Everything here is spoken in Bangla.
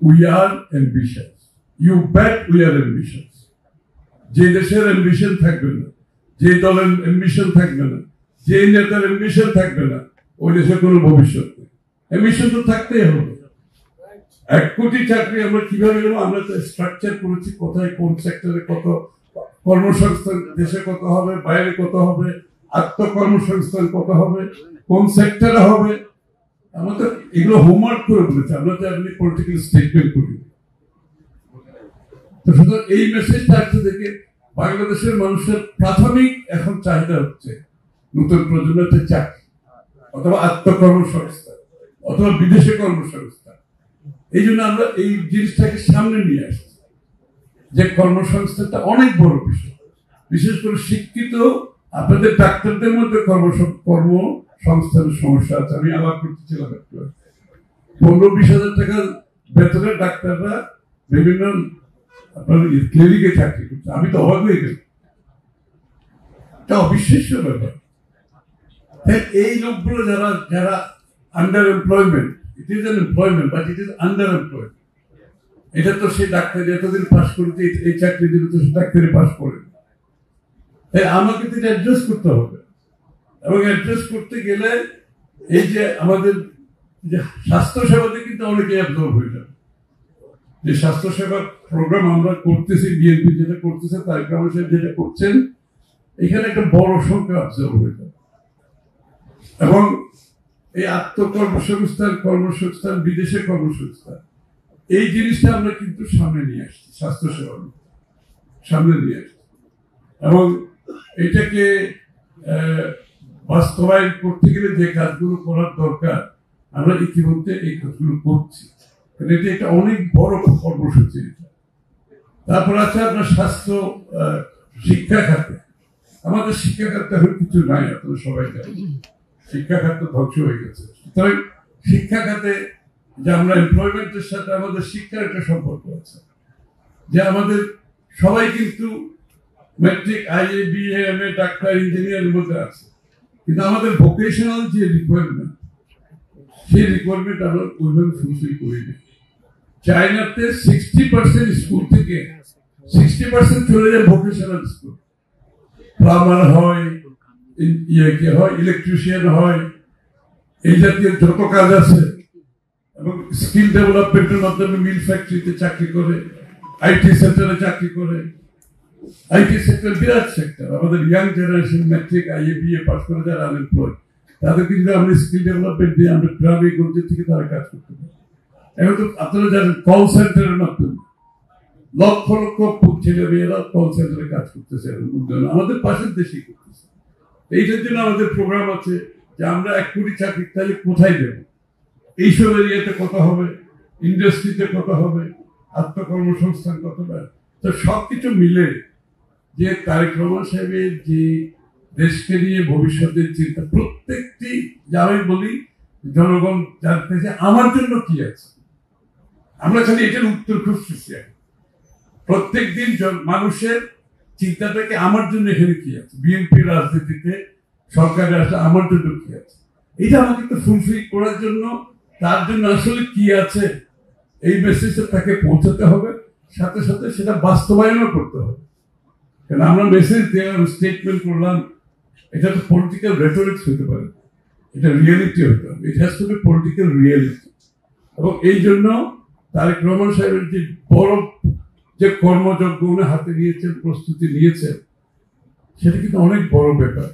We are ambitious, you but we are ambitious. যে দেশের অ্যাম্বিশন থাকবে না, যে দলের অ্যাম্বিশন থাকবে না, যে নেতার অ্যাম্বিশন থাকবে না, ওই দেশের কোনো ভবিষ্যৎ নেই। অ্যাম্বিশন তো থাকতেই হবে। 1 কোটি চাকরি আমরা কিভাবে দেবো? আমরা তো স্ট্রাকচার করেছি, কোথায় কোন সেক্টরে কত কর্মসংস্থান, দেশে কত হবে, বাইরে কত হবে, আত্মকর্মসংস্থান কত হবে, কোন সেক্টরে হবে, আমাদের এগুলো হোমওয়ার্ক করে বলেছে। আমরা তো এমনি পলিটিক্যাল স্টেটমেন্ট করি। তো সুতরাং এই মেসেজটা আসছে দেখে বাংলাদেশের মানুষের প্রাথমিক এখন চাহিদা হচ্ছে নতুন প্রজন্মের চাকরি অথবা আত্মকর্মসংস্থান অথবা বিদেশে কর্মসংস্থান। এই জন্য আমরা এই জিনিসটাকে সামনে নিয়ে আসছি যে কর্মসংস্থানটা অনেক বড় বিষয়। বিশেষ করে শিক্ষিত আপনাদের ডাক্তারদের মধ্যে কর্মসংস্থানের সমস্যা আছে। আমি আলাপ করতেছিলাম একটু 15-20 হাজার টাকা বেতনের ডাক্তাররা বিভিন্ন আপনার ক্লিনিকে চাকরি করছে। আমি তো অবাক হয়ে গেছি, এটা অবিশ্বাস্য ব্যাপার। এই লোকগুলো যারা under employment, it is an employment but it is under employment. এটা তো সেই ডাক্তার এতদিন পাস করেছে, এই চাকরি দিলে তো সে ডাক্তারি পাস করে। তাই আমাকে তো এটা অ্যাডজাস্ট করতে হবে, এবং অ্যাডজাস্ট করতে গেলে এই যে আমাদের যে স্বাস্থ্যসেবাতে কিন্তু অনেকে অ্যাবজর্ব হয়ে যাবে। যে স্বাস্থ্যসেবা প্রোগ্রাম আমরা করতেছি, বিএনপি যেটা করতেছে, তারেক রহমান সাহেব যেটা করছেন, এখানে একটা বড় সংখ্যা অবজার্ভ হয়ে যাবে। এবং এই আত্মকর্মসংস্থান, কর্মসংস্থান, বিদেশে কর্মসংস্থান, এই জিনিসটা আমরা কিন্তু সামনে নিয়ে আসছি, স্বাস্থ্যসেবার সামনে নিয়ে আসছি। এবং এটাকে বাস্তবায়ন করতে গেলে যে কাজগুলো করার দরকার, আমরা ইতিমধ্যে এই কাজগুলো করছি। এটা একটা অনেক বড় কর্মসূচি। তারপর আছে আপনার স্বাস্থ্য শিক্ষা খাতে। আমাদের শিক্ষা খাতে এখন কিছু নাই, আপনারা সবাই জানেন শিক্ষা খাত ধ্বংস হয়ে গেছে। সুতরাং শিক্ষা খাতে যে আমরা এমপ্লয়মেন্টের সাথে আমাদের শিক্ষার একটা সম্পর্ক আছে, যে আমাদের সবাই কিন্তু ম্যাট্রিক, আইএ, বিএ, এমএ, ডাক্তার, ইঞ্জিনিয়ারের মধ্যে আছে, কিন্তু আমাদের ভোকেশনাল যে রিকোয়ারমেন্ট, সেই রিকোয়ারমেন্ট আমরা ওইভাবে ফুলফিল করি না। চায়নাতে 60% স্কুল থেকে 60% চলে যায় ভোকেশনাল স্কুল। প্লাম্বার হয়, ইলেকট্রিশিয়ান হয়, এই জাতীয় যত কাজ আছে, এবং স্কিল ডেভেলপমেন্টের মাধ্যমে মিল ফ্যাক্টরিতে চাকরি করে, আইটি সেক্টরে চাকরি করে। আইটি সেক্টর বিরাট সেক্টর। আমাদের young generation matric, IA, BA pass করে যারা আনএমপ্লয়েড, তাদেরকে যদি আমরা স্কিল ডেভেলপমেন্ট দিয়ে আমরা গ্রামে গঞ্জে থেকে তারা কাজ করতে পারি। এখন তো আপনারা জানেন কল সেন্টারের মাধ্যমে লক্ষ লক্ষ ছেলে মেয়েরা কল সেন্টারে কাজ করতেছে, আমাদের পাশের দেশেই করতেছে। এইটার জন্য আমাদের প্রোগ্রাম আছে যে আমরা 1 কোটি চাকরি তাহলে কোথায় দেব, এইসব এরিয়াতে কত হবে, ইন্ডাস্ট্রিতে কত হবে, আত্মকর্মসংস্থান কত হবে। তো সবকিছু মিলে যে তারেক রহমান সাহেবের যে দেশকে নিয়ে ভবিষ্যতের চিন্তা, প্রত্যেকটি যা আমি বলি জনগণ জানতে যে আমার জন্য কি আছে, আমরা খালি এটার উত্তর খুঁজতেছি। প্রত্যেক দিন মানুষের চিন্তাটাকে আমার জন্য এখানে কি আছে, বিএনপি রাজনীতিতে সরকারে আসলে আমার জন্য কি আছে, এটা আমাকে তো ফুলফিল করার জন্য, তার জন্য আসলে কি আছে, এই মেসেজটা তাকে পৌঁছাতে হবে, সাথে সাথে সেটা বাস্তবায়নও করতে হবে। কারণ আমরা মেসেজ দিলাম, স্টেটমেন্ট করলাম, এটা তো পলিটিক্যাল রেটরিক্স হতে পারে, এটা রিয়েলিটি হতে হবে। It has to B political reality. এবং এই জন্য তারেক রহমান সাহেবের যে বড় যে কর্মযজ্ঞ উনি হাতে নিয়েছেন, প্রস্তুতি নিয়েছেন, সেটা কিন্তু অনেক বড় ব্যাপার।